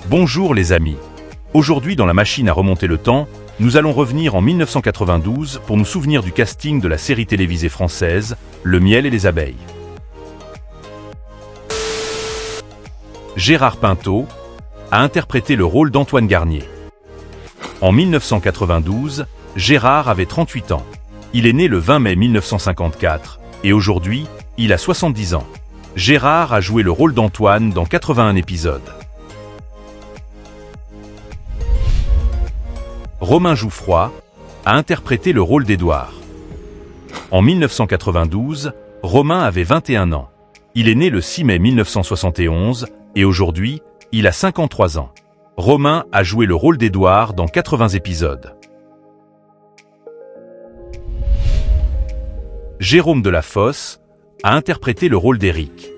Bonjour les amis. Aujourd'hui dans la machine à remonter le temps, nous allons revenir en 1992 pour nous souvenir du casting de la série télévisée française Le miel et les abeilles. Gérard Pinto a interprété le rôle d'Antoine Garnier. En 1992, Gérard avait 38 ans. Il est né le 20 mai 1954 et aujourd'hui, il a 70 ans. Gérard a joué le rôle d'Antoine dans 81 épisodes. Romain Jouffroy a interprété le rôle d'Édouard. En 1992, Romain avait 21 ans. Il est né le 6 mai 1971 et aujourd'hui, il a 53 ans. Romain a joué le rôle d'Édouard dans 80 épisodes. Jérôme Delafosse a interprété le rôle d'Éric.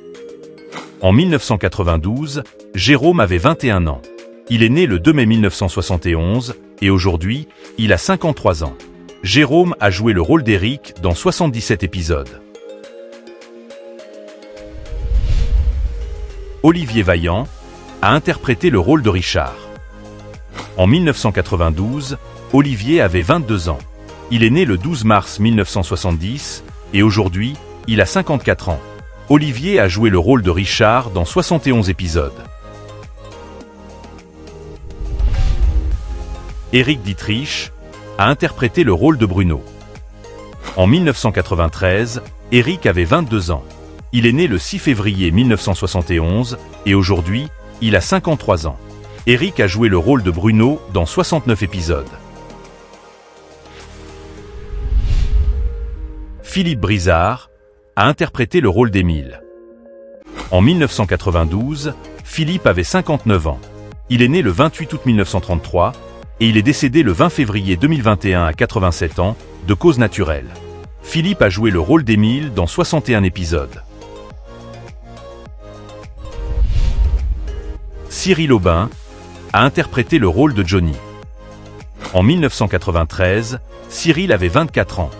En 1992, Jérôme avait 21 ans. Il est né le 2 mai 1971 et aujourd'hui, il a 53 ans. Jérôme a joué le rôle d'Éric dans 77 épisodes. Olivier Vaillant a interprété le rôle de Richard. En 1992, Olivier avait 22 ans. Il est né le 12 mars 1970 et aujourd'hui, il a 54 ans. Olivier a joué le rôle de Richard dans 71 épisodes. Éric Dietrich a interprété le rôle de Bruno. En 1993, Éric avait 22 ans. Il est né le 6 février 1971 et aujourd'hui, il a 53 ans. Éric a joué le rôle de Bruno dans 69 épisodes. Philippe Brizard a interprété le rôle d'Émile. En 1992, Philippe avait 59 ans. Il est né le 28 août 1933 et il est décédé le 20 février 2021 à 87 ans, de cause naturelle. Philippe a joué le rôle d'Émile dans 61 épisodes. Cyril Aubin a interprété le rôle de Johnny. En 1993, Cyril avait 24 ans.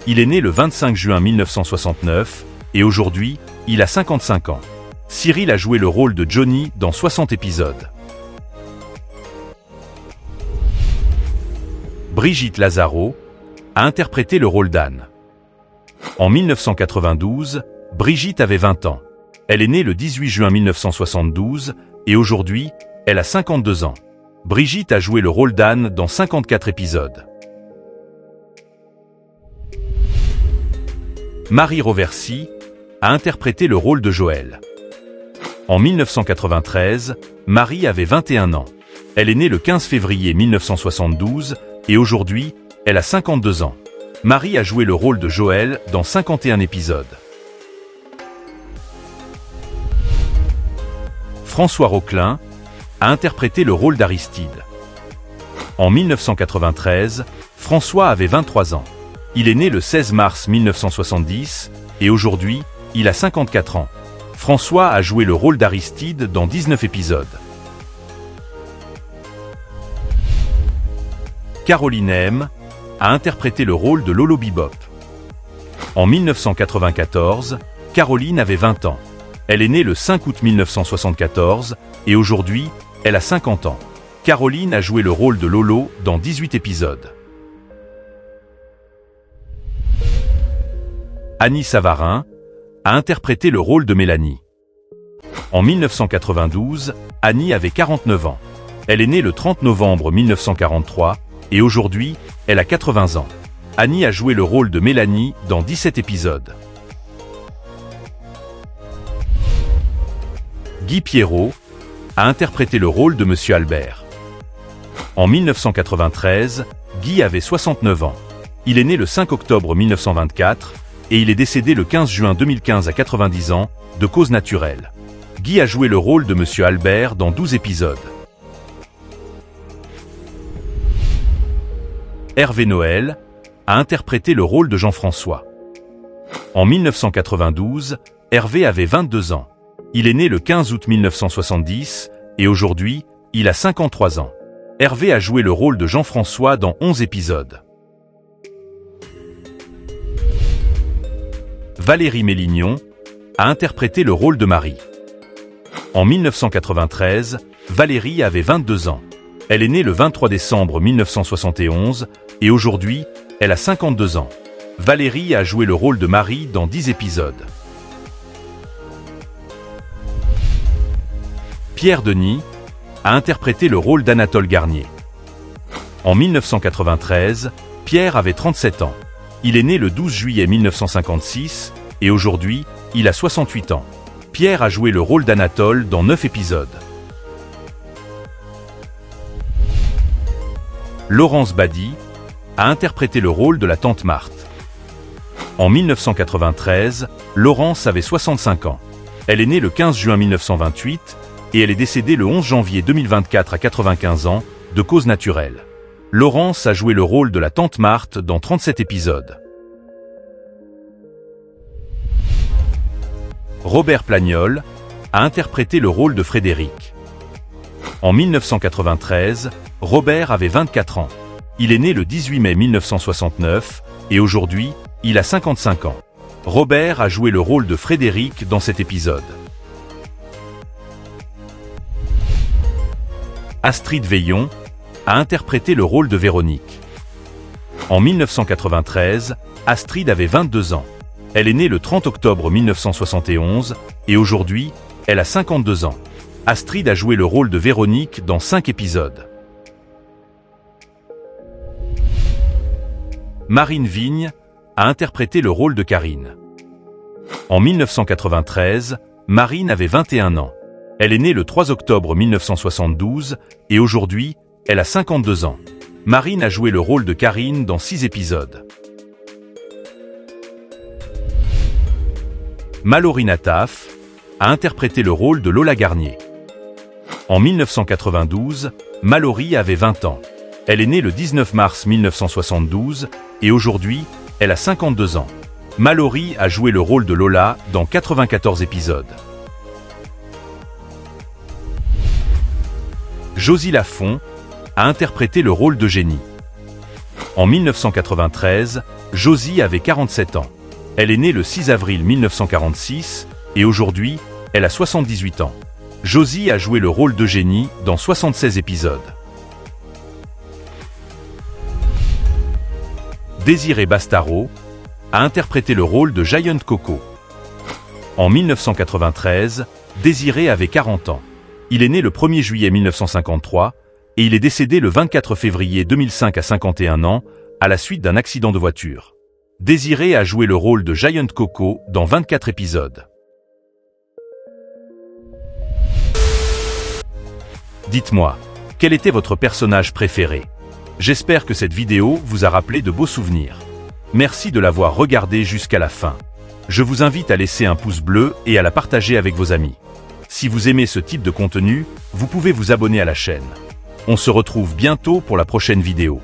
Il est né le 25 juin 1969 et aujourd'hui, il a 55 ans. Cyril a joué le rôle de Johnny dans 60 épisodes. Brigitte Lazaro a interprété le rôle d'Anne. En 1992, Brigitte avait 20 ans. Elle est née le 18 juin 1972 et aujourd'hui, elle a 52 ans. Brigitte a joué le rôle d'Anne dans 54 épisodes. Marie Roversi a interprété le rôle de Joël. En 1993, Marie avait 21 ans. Elle est née le 15 février 1972 et aujourd'hui, elle a 52 ans. Marie a joué le rôle de Joël dans 51 épisodes. François Roquelin a interprété le rôle d'Aristide. En 1993, François avait 23 ans. Il est né le 16 mars 1970 et aujourd'hui, il a 54 ans. François a joué le rôle d'Aristide dans 19 épisodes. Caroline M a interprété le rôle de Lolo Bebop. En 1994, Caroline avait 20 ans. Elle est née le 5 août 1974 et aujourd'hui, elle a 50 ans. Caroline a joué le rôle de Lolo dans 18 épisodes. Annie Savarin a interprété le rôle de Mélanie. En 1992, Annie avait 49 ans. Elle est née le 30 novembre 1943 et aujourd'hui, elle a 80 ans. Annie a joué le rôle de Mélanie dans 17 épisodes. Guy Pierrot a interprété le rôle de Monsieur Albert. En 1993, Guy avait 69 ans. Il est né le 5 octobre 1924 et il est décédé le 15 juin 2015 à 90 ans, de cause naturelle. Guy a joué le rôle de Monsieur Albert dans 12 épisodes. Hervé Noël a interprété le rôle de Jean-François. En 1992, Hervé avait 22 ans. Il est né le 15 août 1970 et aujourd'hui, il a 53 ans. Hervé a joué le rôle de Jean-François dans 11 épisodes. Valérie Mélignon a interprété le rôle de Marie. En 1993, Valérie avait 22 ans. Elle est née le 23 décembre 1971 et aujourd'hui, elle a 52 ans. Valérie a joué le rôle de Marie dans 10 épisodes. Pierre Denis a interprété le rôle d'Anatole Garnier. En 1993, Pierre avait 37 ans. Il est né le 12 juillet 1956 et aujourd'hui, il a 68 ans. Pierre a joué le rôle d'Anatole dans 9 épisodes. Laurence Bady a interprété le rôle de la tante Marthe. En 1993, Laurence avait 65 ans. Elle est née le 15 juin 1928 et elle est décédée le 11 janvier 2024 à 95 ans, de cause naturelle. Laurence a joué le rôle de la tante Marthe dans 37 épisodes. Robert Plagnol a interprété le rôle de Frédéric. En 1993, Robert avait 24 ans. Il est né le 18 mai 1969 et aujourd'hui, il a 55 ans. Robert a joué le rôle de Frédéric dans cet épisode. Astrid Veillon a interprété le rôle de Véronique. En 1993, Astrid avait 22 ans. Elle est née le 30 octobre 1971 et aujourd'hui, elle a 52 ans. Astrid a joué le rôle de Véronique dans 5 épisodes. Marine Vigne a interprété le rôle de Karine. En 1993, Marine avait 21 ans. Elle est née le 3 octobre 1972 et aujourd'hui, elle a 52 ans. Marine a joué le rôle de Karine dans 6 épisodes. Mallory Nataf a interprété le rôle de Lola Garnier. En 1992, Mallory avait 20 ans. Elle est née le 19 mars 1972 et aujourd'hui, elle a 52 ans. Mallory a joué le rôle de Lola dans 94 épisodes. Josie Lafont a interprété le rôle d'Eugénie. En 1993, Josie avait 47 ans. Elle est née le 6 avril 1946 et aujourd'hui, elle a 78 ans. Josie a joué le rôle d'Eugénie dans 76 épisodes. Désiré Bastaro a interprété le rôle de Giant Coco. En 1993, Désiré avait 40 ans. Il est né le 1er juillet 1953 et il est décédé le 24 février 2005 à 51 ans à la suite d'un accident de voiture. Désiré a joué le rôle de Giant Coco dans 24 épisodes. Dites-moi, quel était votre personnage préféré? J'espère que cette vidéo vous a rappelé de beaux souvenirs. Merci de l'avoir regardé jusqu'à la fin. Je vous invite à laisser un pouce bleu et à la partager avec vos amis. Si vous aimez ce type de contenu, vous pouvez vous abonner à la chaîne. On se retrouve bientôt pour la prochaine vidéo.